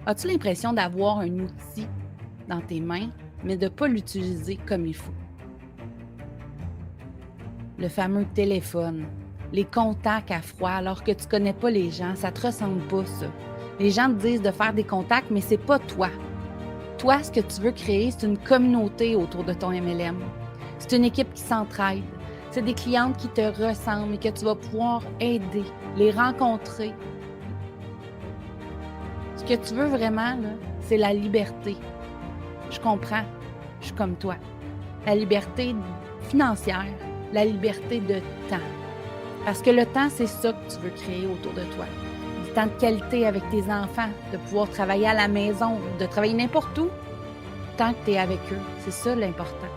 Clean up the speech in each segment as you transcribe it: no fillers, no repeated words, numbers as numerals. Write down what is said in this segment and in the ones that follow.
As-tu l'impression d'avoir un outil dans tes mains, mais de ne pas l'utiliser comme il faut? Le fameux téléphone, les contacts à froid alors que tu ne connais pas les gens, ça te ressemble pas ça. Les gens te disent de faire des contacts, mais c'est pas toi. Toi, ce que tu veux créer, c'est une communauté autour de ton MLM. C'est une équipe qui s'entraide. C'est des clientes qui te ressemblent et que tu vas pouvoir aider, les rencontrer. Ce que tu veux vraiment, là, c'est la liberté. Je comprends, je suis comme toi. La liberté financière, la liberté de temps. Parce que le temps, c'est ça que tu veux créer autour de toi. Du temps de qualité avec tes enfants, de pouvoir travailler à la maison, de travailler n'importe où, tant que tu es avec eux. C'est ça l'important.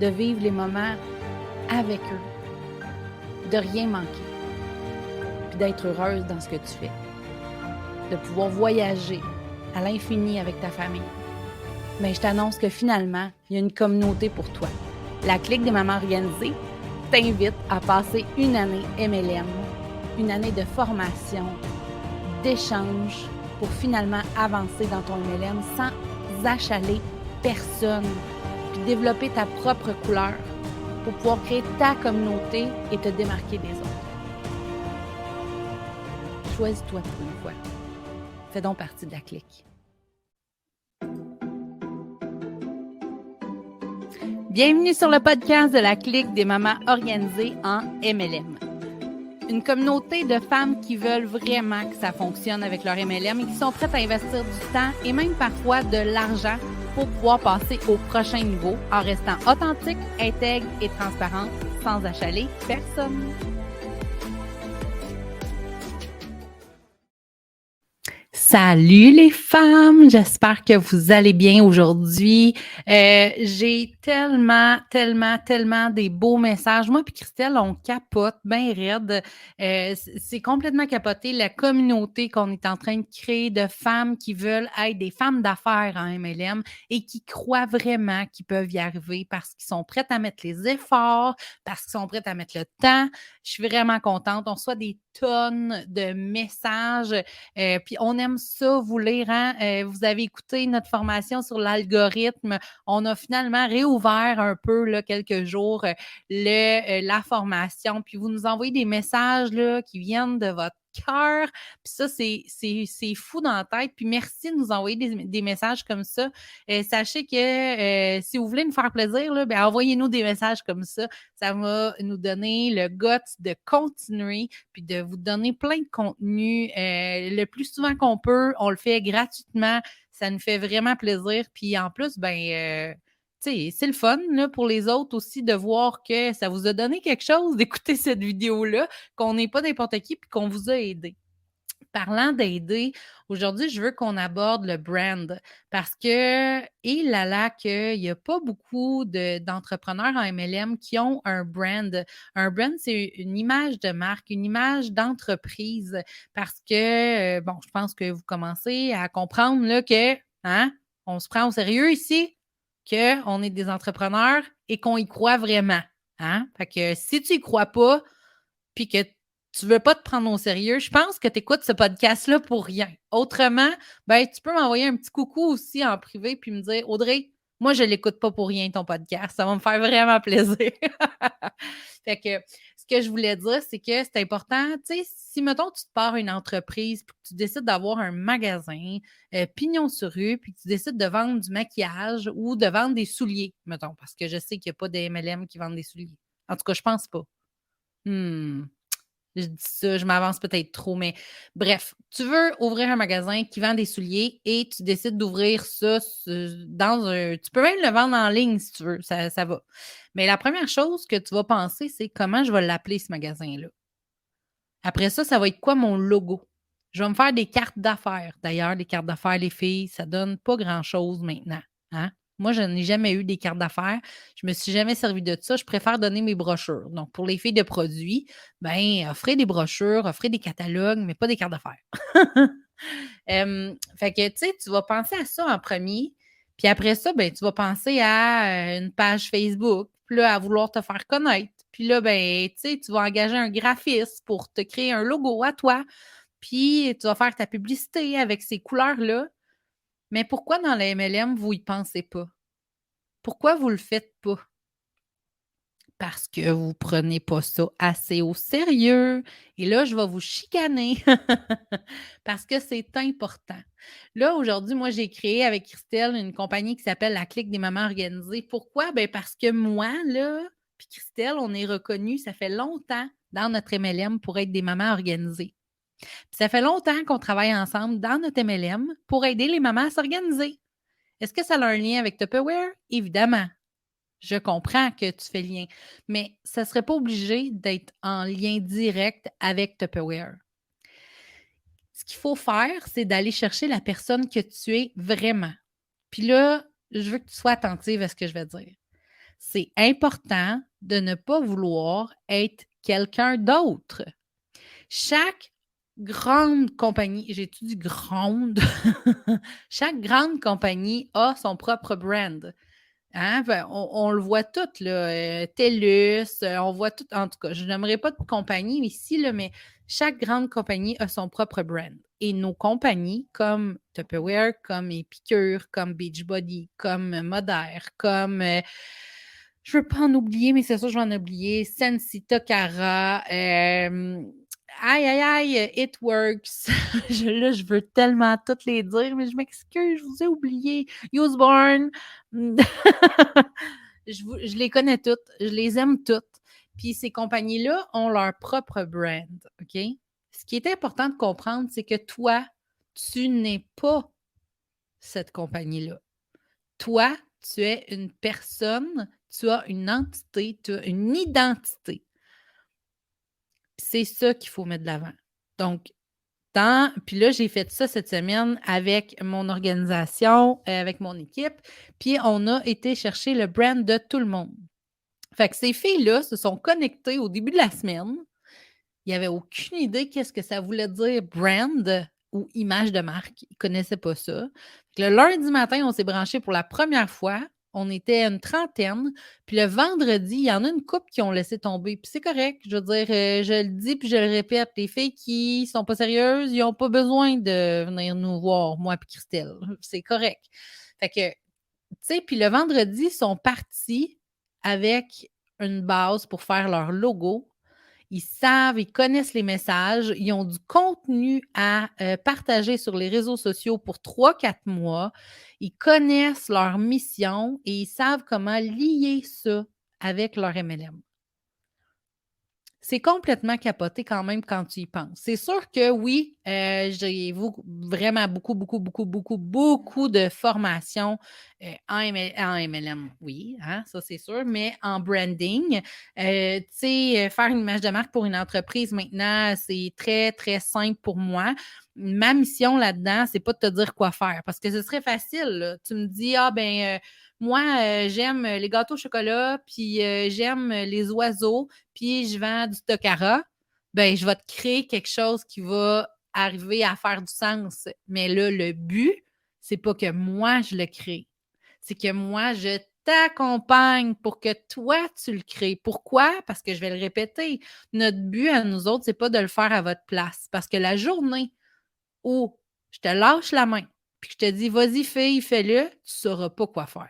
De vivre les moments avec eux. De rien manquer. Puis d'être heureuse dans ce que tu fais. De pouvoir voyager à l'infini avec ta famille. Mais je t'annonce que finalement, il y a une communauté pour toi. La Clique des mamans organisées t'invite à passer une année MLM, une année de formation, d'échange pour finalement avancer dans ton MLM sans achaler personne, puis développer ta propre couleur pour pouvoir créer ta communauté et te démarquer des autres. Choisis-toi pour une fois. Fais donc partie de la Clique. Bienvenue sur le podcast de la Clique des mamans organisées en MLM. Une communauté de femmes qui veulent vraiment que ça fonctionne avec leur MLM et qui sont prêtes à investir du temps et même parfois de l'argent pour pouvoir passer au prochain niveau en restant authentique, intègre et transparente sans achaler personne. Salut les femmes, j'espère que vous allez bien aujourd'hui. J'ai tellement des beaux messages. Moi puis Christelle, on capote bien raide. C'est complètement capoté la communauté qu'on est en train de créer de femmes qui veulent être des femmes d'affaires en MLM et qui croient vraiment qu'ils peuvent y arriver parce qu'ils sont prêtes à mettre les efforts, parce qu'ils sont prêtes à mettre le temps. Je suis vraiment contente. On reçoit des tonnes de messages. Puis on aime ça, vous lire. Hein? Vous avez écouté notre formation sur l'algorithme. On a finalement réouvert un peu, là, quelques jours, la formation. Puis vous nous envoyez des messages là, qui viennent de votre cœur. Puis ça, c'est fou dans la tête. Puis merci de nous envoyer des messages comme ça. Sachez que si vous voulez nous faire plaisir, là, ben, envoyez-nous des messages comme ça. Ça va nous donner le guts de continuer puis de vous donner plein de contenu le plus souvent qu'on peut. On le fait gratuitement. Ça nous fait vraiment plaisir. Puis en plus, tu sais, c'est le fun là, pour les autres aussi de voir que ça vous a donné quelque chose d'écouter cette vidéo-là, qu'on n'est pas n'importe qui puis qu'on vous a aidé. Parlant d'aider, aujourd'hui, je veux qu'on aborde le brand parce que, il là là, qu'il n'y a pas beaucoup d'entrepreneurs en MLM qui ont un brand. Un brand, c'est une image de marque, une image d'entreprise parce que, bon, je pense que vous commencez à comprendre là, que, hein, on se prend au sérieux ici, qu'on est des entrepreneurs et qu'on y croit vraiment. Hein? Fait que si tu y crois pas, puis que tu veux pas te prendre au sérieux, je pense que tu écoutes ce podcast-là pour rien. Autrement, ben, tu peux m'envoyer un petit coucou aussi en privé puis me dire, Audrey, moi, je l'écoute pas pour rien, ton podcast. Ça va me faire vraiment plaisir. Fait que ce que je voulais dire, c'est que c'est important, tu sais, si, mettons, tu te pars une entreprise puis que tu décides d'avoir un magasin, pignon sur rue, puis que tu décides de vendre du maquillage ou de vendre des souliers, mettons, parce que je sais qu'il n'y a pas de MLM qui vendent des souliers. En tout cas, je pense pas. Je dis ça, je m'avance peut-être trop, mais bref, tu veux ouvrir un magasin qui vend des souliers et tu décides d'ouvrir ça dans un... Tu peux même le vendre en ligne si tu veux, ça va. Mais la première chose que tu vas penser, c'est comment je vais l'appeler ce magasin-là. Après ça, ça va être quoi mon logo? Je vais me faire des cartes d'affaires. D'ailleurs, les cartes d'affaires, les filles, ça donne pas grand-chose maintenant. Hein? Moi, je n'ai jamais eu des cartes d'affaires. Je me suis jamais servi de ça. Je préfère donner mes brochures. Donc, pour les filles de produits, ben, offrez des brochures, offrez des catalogues, mais pas des cartes d'affaires. Fait que, tu sais, tu vas penser à ça en premier. Puis après ça, ben, tu vas penser à une page Facebook, puis là, à vouloir te faire connaître. Puis là, ben, tu sais, tu vas engager un graphiste pour te créer un logo à toi. Puis tu vas faire ta publicité avec ces couleurs-là. Mais pourquoi dans la MLM, vous y pensez pas? Pourquoi vous le faites pas? Parce que vous prenez pas ça assez au sérieux. Et là, je vais vous chicaner parce que c'est important. Là, aujourd'hui, moi, j'ai créé avec Christelle une compagnie qui s'appelle la Clique des mamans organisées. Pourquoi? Ben parce que moi, là, puis Christelle, on est reconnus, ça fait longtemps dans notre MLM pour être des mamans organisées. Puis ça fait longtemps qu'on travaille ensemble dans notre MLM pour aider les mamans à s'organiser. Est-ce que ça a un lien avec Tupperware? Évidemment. Je comprends que tu fais lien, mais ça ne serait pas obligé d'être en lien direct avec Tupperware. Ce qu'il faut faire, c'est d'aller chercher la personne que tu es vraiment. Puis là, je veux que tu sois attentive à ce que je vais dire. C'est important de ne pas vouloir être quelqu'un d'autre. Chaque grande compagnie, j'ai-tu dit grande? Chaque grande compagnie a son propre brand. Hein? Ben, on le voit tout, là. TELUS, on voit tout. En tout cas, je n'aimerais pas de compagnie ici, là, mais chaque grande compagnie a son propre brand. Et nos compagnies, comme Tupperware, comme Épicure, comme Beachbody, comme Modern, comme. Je ne veux pas en oublier, mais c'est sûr, je vais en oublier. Sensi, Takara, aïe, aïe, aïe, It Works. Là, je veux tellement toutes les dire, mais je m'excuse, je vous ai oublié. Useborn. Je les connais toutes, je les aime toutes. Puis ces compagnies-là ont leur propre brand, OK? Ce qui est important de comprendre, c'est que toi, tu n'es pas cette compagnie-là. Toi, tu es une personne, tu as une entité, tu as une identité. C'est ça qu'il faut mettre de l'avant. Donc, puis là, j'ai fait ça cette semaine avec mon organisation, avec mon équipe, puis on a été chercher le brand de tout le monde. Fait que ces filles-là se sont connectées au début de la semaine. Ils n'avaient aucune idée qu'est-ce que ça voulait dire brand ou image de marque. Ils ne connaissaient pas ça. Le lundi matin, on s'est branché pour la première fois. On était une trentaine. Puis le vendredi, il y en a une couple qui ont laissé tomber. Puis c'est correct. Je veux dire, je le dis puis je le répète. Les filles qui sont pas sérieuses, ils n'ont pas besoin de venir nous voir, moi et Christelle. C'est correct. Fait que, tu sais, puis le vendredi, ils sont partis avec une base pour faire leur logo. Ils savent, ils connaissent les messages, ils ont du contenu à partager sur les réseaux sociaux pour 3-4 mois. Ils connaissent leur mission et ils savent comment lier ça avec leur MLM. C'est complètement capoté quand même quand tu y penses. C'est sûr que oui, j'ai vraiment beaucoup de formations en MLM, oui, hein, ça c'est sûr, mais en branding, tu sais, faire une image de marque pour une entreprise maintenant, c'est très, très simple pour moi. Ma mission là-dedans, c'est pas de te dire quoi faire parce que ce serait facile. Là. Tu me dis, ah ben, moi, j'aime les gâteaux au chocolat, puis j'aime les oiseaux, puis je vends du Takara, ben je vais te créer quelque chose qui va arriver à faire du sens. Mais là, le but, c'est pas que moi, je le crée. C'est que moi, je t'accompagne pour que toi, tu le crées. Pourquoi? Parce que je vais le répéter. Notre but à nous autres, c'est pas de le faire à votre place. Parce que la journée où je te lâche la main, puis que je te dis, vas-y, fille, fais-le, tu sauras pas quoi faire.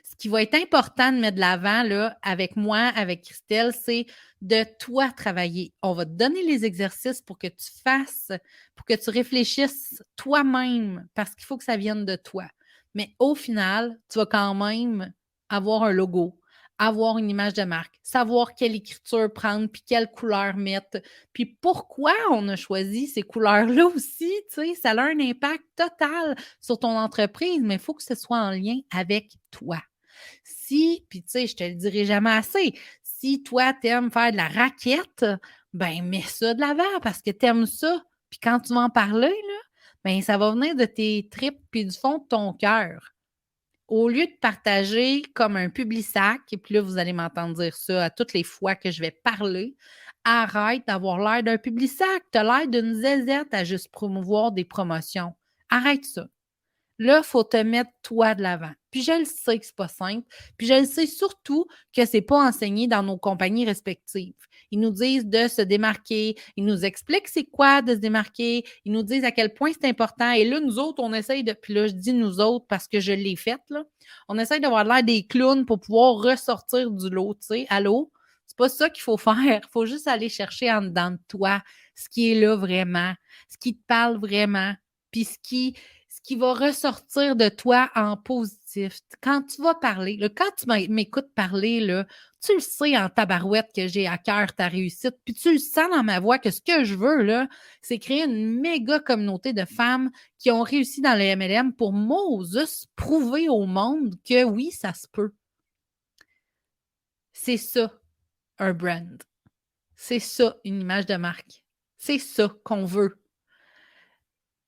Ce qui va être important de mettre de l'avant là, avec moi, avec Christelle, c'est de toi travailler. On va te donner les exercices pour que tu fasses, pour que tu réfléchisses toi-même, parce qu'il faut que ça vienne de toi. Mais au final, tu vas quand même avoir un logo, avoir une image de marque, savoir quelle écriture prendre, puis quelle couleur mettre, puis pourquoi on a choisi ces couleurs-là aussi, tu sais, ça a un impact total sur ton entreprise, mais il faut que ce soit en lien avec toi. Si, puis tu sais, je te le dirai jamais assez, si toi, tu aimes faire de la raquette, ben mets ça de l'avant parce que tu aimes ça. Puis quand tu vas en parler, là, ben ça va venir de tes tripes puis du fond de ton cœur. Au lieu de partager comme un Publisac, et puis là, vous allez m'entendre dire ça à toutes les fois que je vais parler, arrête d'avoir l'air d'un Publisac. Tu as l'air d'une zézette à juste promouvoir des promotions. Arrête ça. Là, il faut te mettre toi de l'avant. Puis je le sais que c'est pas simple. Puis je le sais surtout que c'est pas enseigné dans nos compagnies respectives. Ils nous disent de se démarquer. Ils nous expliquent c'est quoi de se démarquer. Ils nous disent à quel point c'est important. Et là, nous autres, on essaye de... Puis là, je dis nous autres parce que je l'ai faite, là. On essaye d'avoir l'air des clowns pour pouvoir ressortir du lot, tu sais. Allô? C'est pas ça qu'il faut faire. Il faut juste aller chercher en dedans de toi ce qui est là vraiment, ce qui te parle vraiment, puis ce qui va ressortir de toi en positif. Quand tu vas parler, là, quand tu m'écoutes parler, là, tu le sais en tabarouette que j'ai à cœur ta réussite, puis tu le sens dans ma voix que ce que je veux, là, c'est créer une méga communauté de femmes qui ont réussi dans le MLM pour Moses prouver au monde que oui, ça se peut. C'est ça, un brand. C'est ça, une image de marque. C'est ça qu'on veut.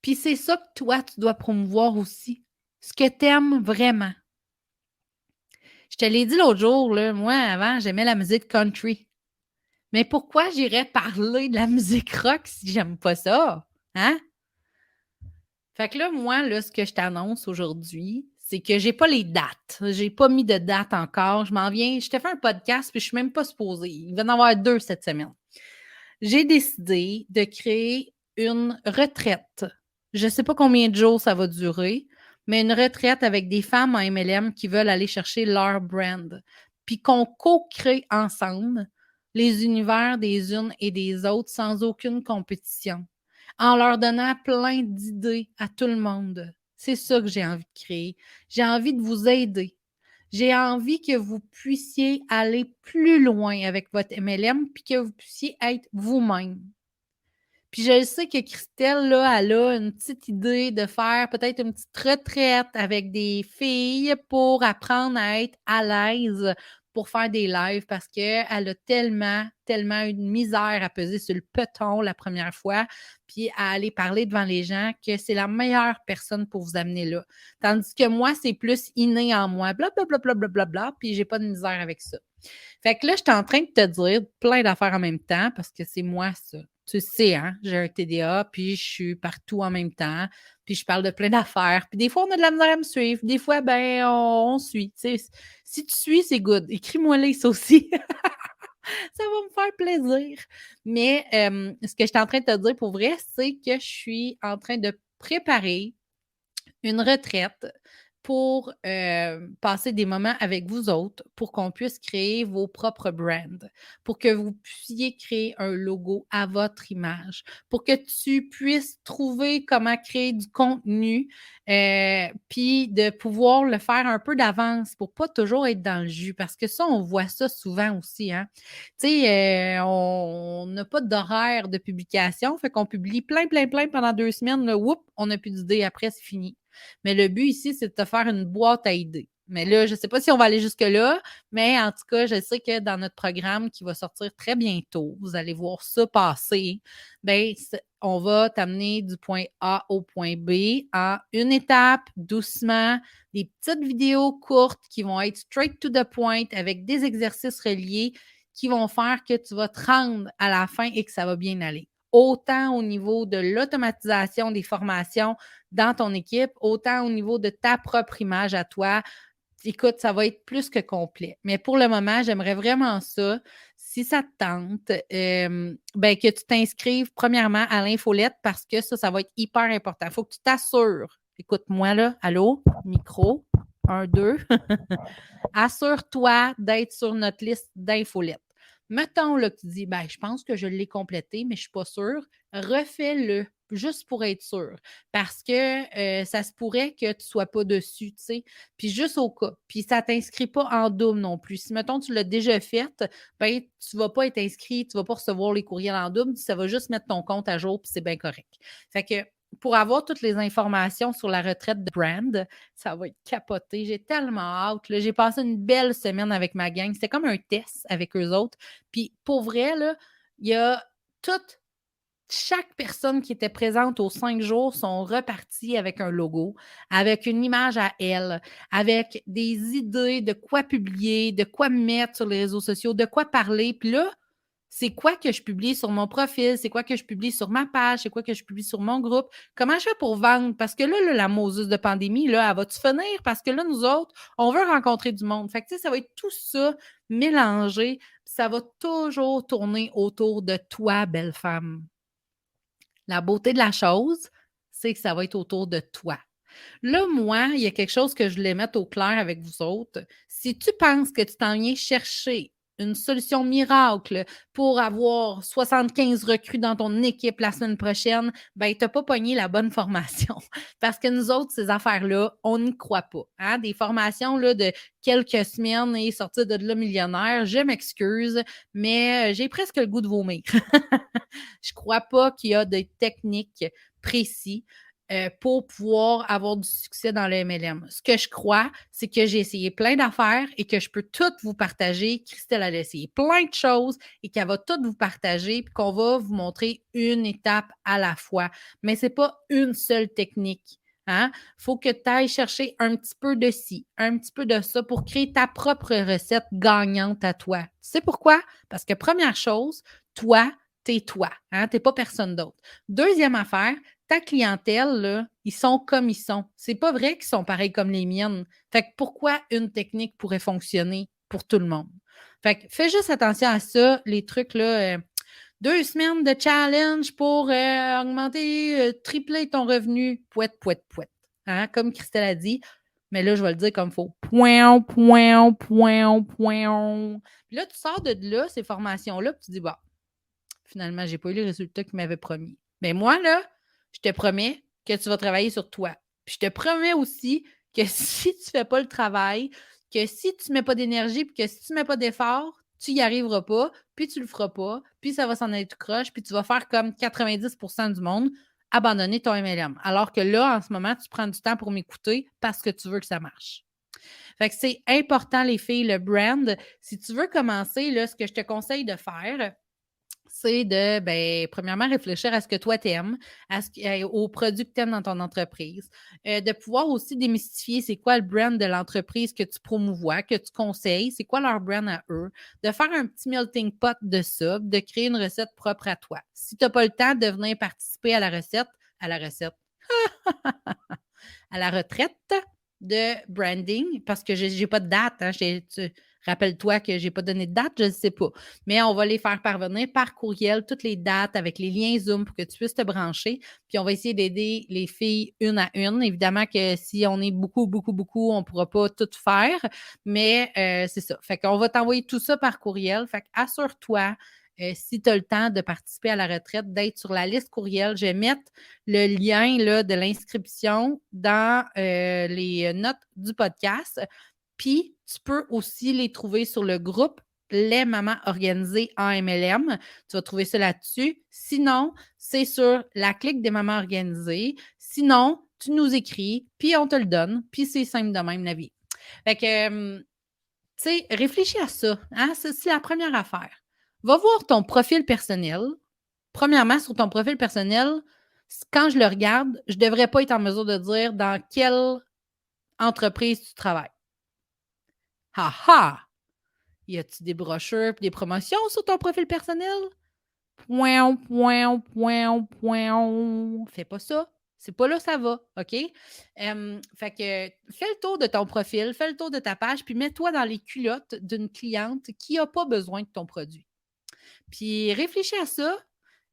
Puis c'est ça que toi, tu dois promouvoir aussi. Ce que tu aimes vraiment. Je te l'ai dit l'autre jour, là, moi, avant, j'aimais la musique country. Mais pourquoi j'irais parler de la musique rock si j'aime pas ça? Hein? Fait que là, moi, là, ce que je t'annonce aujourd'hui, c'est que j'ai pas les dates. J'ai pas mis de date encore. Je m'en viens. Je t'ai fait un podcast, puis je suis même pas supposée. Il va y en avoir 2 cette semaine. J'ai décidé de créer une retraite. Je ne sais pas combien de jours ça va durer, mais une retraite avec des femmes en MLM qui veulent aller chercher leur brand, puis qu'on co-crée ensemble les univers des unes et des autres sans aucune compétition, en leur donnant plein d'idées à tout le monde. C'est ça que j'ai envie de créer. J'ai envie de vous aider. J'ai envie que vous puissiez aller plus loin avec votre MLM puis que vous puissiez être vous-même. Puis je sais que Christelle, là, elle a une petite idée de faire peut-être une petite retraite avec des filles pour apprendre à être à l'aise pour faire des lives parce qu'elle a tellement, tellement une misère à peser sur le peton la première fois, puis à aller parler devant les gens que c'est la meilleure personne pour vous amener là. Tandis que moi, c'est plus inné en moi, blablabla, bla, bla, bla, bla, bla, puis j'ai pas de misère avec ça. Fait que là, je suis en train de te dire plein d'affaires en même temps parce que c'est moi ça. Tu sais, hein, j'ai un TDA, puis je suis partout en même temps, puis je parle de plein d'affaires. Puis des fois, on a de la misère à me suivre. Des fois, ben, on suit. Tu sais. Si tu suis, c'est good. Écris-moi les ça aussi. Ça va me faire plaisir. Mais ce que je suis en train de te dire pour vrai, c'est que je suis en train de préparer une retraite pour passer des moments avec vous autres, pour qu'on puisse créer vos propres brands, pour que vous puissiez créer un logo à votre image, pour que tu puisses trouver comment créer du contenu, puis de pouvoir le faire un peu d'avance pour pas toujours être dans le jus, parce que ça, on voit ça souvent aussi, hein. Tu sais, on n'a pas d'horaire de publication, fait qu'on publie plein, plein, plein pendant 2 semaines, là, whoop, on n'a plus d'idées, après, c'est fini. Mais le but ici, c'est de te faire une boîte à idées. Mais là, je ne sais pas si on va aller jusque-là, mais en tout cas, je sais que dans notre programme qui va sortir très bientôt, vous allez voir ça passer, bien, on va t'amener du point A au point B en une étape, doucement, des petites vidéos courtes qui vont être straight to the point avec des exercices reliés qui vont faire que tu vas te rendre à la fin et que ça va bien aller. Autant au niveau de l'automatisation des formations dans ton équipe, autant au niveau de ta propre image à toi. Écoute, ça va être plus que complet. Mais pour le moment, j'aimerais vraiment ça. Si ça te tente, ben, que tu t'inscrives premièrement à l'infolette parce que ça va être hyper important. Il faut que tu t'assures. Écoute-moi là, allô, micro, 1, 2. Assure-toi d'être sur notre liste d'infolettes. Mettons là, que tu dis, ben, je pense que je l'ai complété, mais je ne suis pas sûre. Refais-le juste pour être sûr. Parce que ça se pourrait que tu ne sois pas dessus, tu sais. Puis juste au cas. Puis ça ne t'inscrit pas en double non plus. Si, mettons, tu l'as déjà fait, ben, tu ne vas pas être inscrit, tu ne vas pas recevoir les courriels en double. Ça va juste mettre ton compte à jour, puis c'est bien correct. Fait que pour avoir toutes les informations sur la retraite de brand, ça va être capoté. J'ai tellement hâte. Là. J'ai passé une belle semaine avec ma gang. C'était comme un test avec eux autres. Puis pour vrai, là, il y a chaque personne qui était présente aux 5 jours sont reparties avec un logo, avec une image à elle, avec des idées de quoi publier, de quoi mettre sur les réseaux sociaux, de quoi parler. Puis là, C'est quoi que je publie sur mon profil? C'est quoi que je publie sur ma page? C'est quoi que je publie sur mon groupe? Comment je fais pour vendre? Parce que là la Moses de pandémie, là, elle va-tu finir? Parce que là, nous autres, on veut rencontrer du monde. Fait que, tu sais, ça va être tout ça mélangé. Ça va toujours tourner autour de toi, belle femme. La beauté de la chose, c'est que ça va être autour de toi. Là, moi, il y a quelque chose que je voulais mettre au clair avec vous autres. Si tu penses que tu t'en viens chercher une solution miracle pour avoir 75 recrues dans ton équipe la semaine prochaine, ben, tu n'as pas pogné la bonne formation. Parce que nous autres, ces affaires-là, on n'y croit pas. Hein? Des formations là, de quelques semaines et sortir de là millionnaire, je m'excuse, mais j'ai presque le goût de vomir. Je ne crois pas qu'il y a des techniques précises pour pouvoir avoir du succès dans le MLM. Ce que je crois, c'est que j'ai essayé plein d'affaires et que je peux toutes vous partager. Christelle a essayé plein de choses et qu'elle va toutes vous partager puis qu'on va vous montrer une étape à la fois. Mais ce n'est pas une seule technique. Hein? Faut que tu ailles chercher un petit peu de ci, un petit peu de ça pour créer ta propre recette gagnante à toi. Tu sais pourquoi? Parce que première chose, toi, t'es toi. Hein? T'es pas personne d'autre. Deuxième affaire, ta clientèle, là, ils sont comme ils sont. C'est pas vrai qu'ils sont pareils comme les miennes. Fait que pourquoi une technique pourrait fonctionner pour tout le monde? Fait que fais juste attention à ça, les trucs là. 2 semaines de challenge pour augmenter, tripler ton revenu. Pouette, pouette, pouette. Hein? Comme Christelle a dit. Mais là, je vais le dire comme il faut. Point, point, point, point. Puis là, tu sors de là, ces formations-là, puis tu dis, bah, finalement, j'ai pas eu les résultats qu'ils m'avaient promis. Mais moi, là, je te promets que tu vas travailler sur toi. Puis je te promets aussi que si tu fais pas le travail, que si tu mets pas d'énergie, puis que si tu mets pas d'effort, tu y arriveras pas, puis tu le feras pas, puis ça va s'en aller tout croche, puis tu vas faire comme 90% du monde, abandonner ton MLM. Alors que là, en ce moment, tu prends du temps pour m'écouter parce que tu veux que ça marche. Fait que c'est important, les filles, le brand. Si tu veux commencer, là, ce que je te conseille de faire, c'est de, ben, premièrement, réfléchir à ce que toi t'aimes, aux produits que tu aimes dans ton entreprise, de pouvoir aussi démystifier c'est quoi le brand de l'entreprise que tu promouvois, que tu conseilles, c'est quoi leur brand à eux, de faire un petit melting pot de ça, de créer une recette propre à toi. Si tu n'as pas le temps de venir participer à la recette, à la retraite de branding, parce que je n'ai pas de date, hein, rappelle-toi que je n'ai pas donné de date, je ne sais pas. Mais on va les faire parvenir par courriel, toutes les dates avec les liens Zoom pour que tu puisses te brancher. Puis on va essayer d'aider les filles une à une. Évidemment que si on est beaucoup, beaucoup, beaucoup, on ne pourra pas tout faire. Mais c'est ça. Fait qu'on va t'envoyer tout ça par courriel. Fait qu'assure-toi, si tu as le temps de participer à la retraite, d'être sur la liste courriel. Je vais mettre le lien là, de l'inscription dans les notes du podcast. Puis, tu peux aussi les trouver sur le groupe Les Mamans Organisées en MLM. Tu vas trouver ça là-dessus. Sinon, c'est sur la clique des Mamans Organisées. Sinon, tu nous écris, puis on te le donne. Puis c'est simple de même, la vie. Fait que, tu sais, réfléchis à ça. Hein? C'est la première affaire. Va voir ton profil personnel. Premièrement, sur ton profil personnel, quand je le regarde, je ne devrais pas être en mesure de dire dans quelle entreprise tu travailles. Ha ha! Y a-tu des brochures et des promotions sur ton profil personnel? Point, point, point, point. Fais pas ça. C'est pas là que ça va, OK? Fait que fais le tour de ton profil, fais le tour de ta page, puis mets-toi dans les culottes d'une cliente qui n'a pas besoin de ton produit. Puis réfléchis à ça,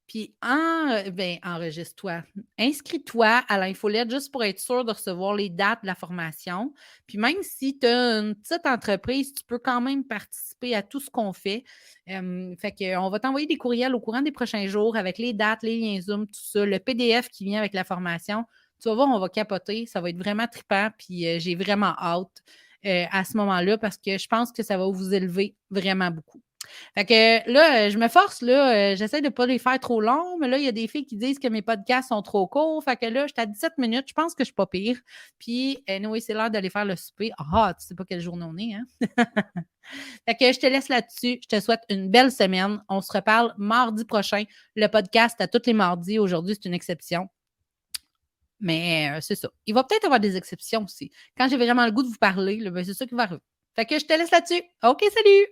puis enregistre-toi. Inscris-toi à l'infolette juste pour être sûr de recevoir les dates de la formation. Puis même si tu as une petite entreprise, tu peux quand même participer à tout ce qu'on fait. Fait qu'on va t'envoyer des courriels au courant des prochains jours avec les dates, les liens Zoom, tout ça, le PDF qui vient avec la formation. Tu vas voir, on va capoter. Ça va être vraiment trippant. Puis j'ai vraiment hâte à ce moment-là parce que je pense que ça va vous élever vraiment beaucoup. Fait que là, je me force, là, j'essaie de ne pas les faire trop longs, mais là, il y a des filles qui disent que mes podcasts sont trop courts. Fait que là, j'étais à 17 minutes, je pense que je suis pas pire. Puis, anyway, c'est l'heure d'aller faire le souper. Ah, tu sais pas quelle journée on est, hein? Fait que je te laisse là-dessus. Je te souhaite une belle semaine. On se reparle mardi prochain. Le podcast à tous les mardis. Aujourd'hui, c'est une exception. Mais c'est ça. Il va peut-être avoir des exceptions aussi. Quand j'ai vraiment le goût de vous parler, là, ben, c'est ça qui va arriver. Fait que je te laisse là-dessus. OK, salut!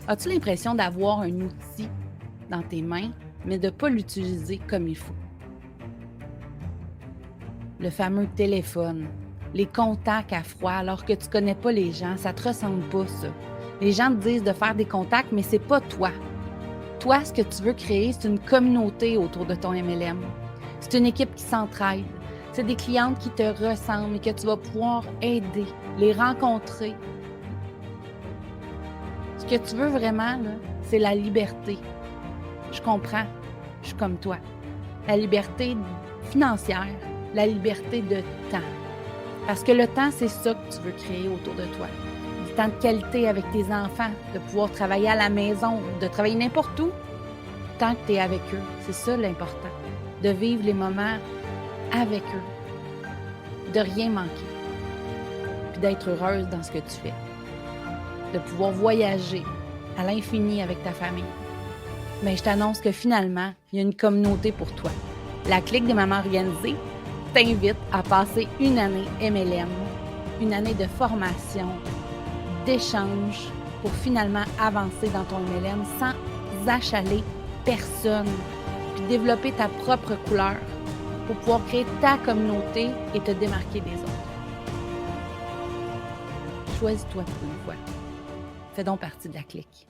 As-tu l'impression d'avoir un outil dans tes mains, mais de ne pas l'utiliser comme il faut? Le fameux téléphone, les contacts à froid alors que tu ne connais pas les gens, ça ne te ressemble pas ça. Les gens te disent de faire des contacts, mais c'est pas toi. Toi, ce que tu veux créer, c'est une communauté autour de ton MLM. C'est une équipe qui s'entraide. C'est des clientes qui te ressemblent et que tu vas pouvoir aider, les rencontrer. Ce que tu veux vraiment, là, c'est la liberté. Je comprends, je suis comme toi. La liberté financière, la liberté de temps. Parce que le temps, c'est ça que tu veux créer autour de toi. Du temps de qualité avec tes enfants, de pouvoir travailler à la maison, de travailler n'importe où, tant que tu es avec eux. C'est ça l'important. De vivre les moments avec eux. De rien manquer. Puis d'être heureuse dans ce que tu fais. De pouvoir voyager à l'infini avec ta famille. Mais je t'annonce que finalement, il y a une communauté pour toi. La Clique des mamans organisées t'invite à passer une année MLM, une année de formation, d'échange pour finalement avancer dans ton MLM sans achaler personne, puis développer ta propre couleur pour pouvoir créer ta communauté et te démarquer des autres. Choisis-toi pour une fois. Fais donc partie de la Clique.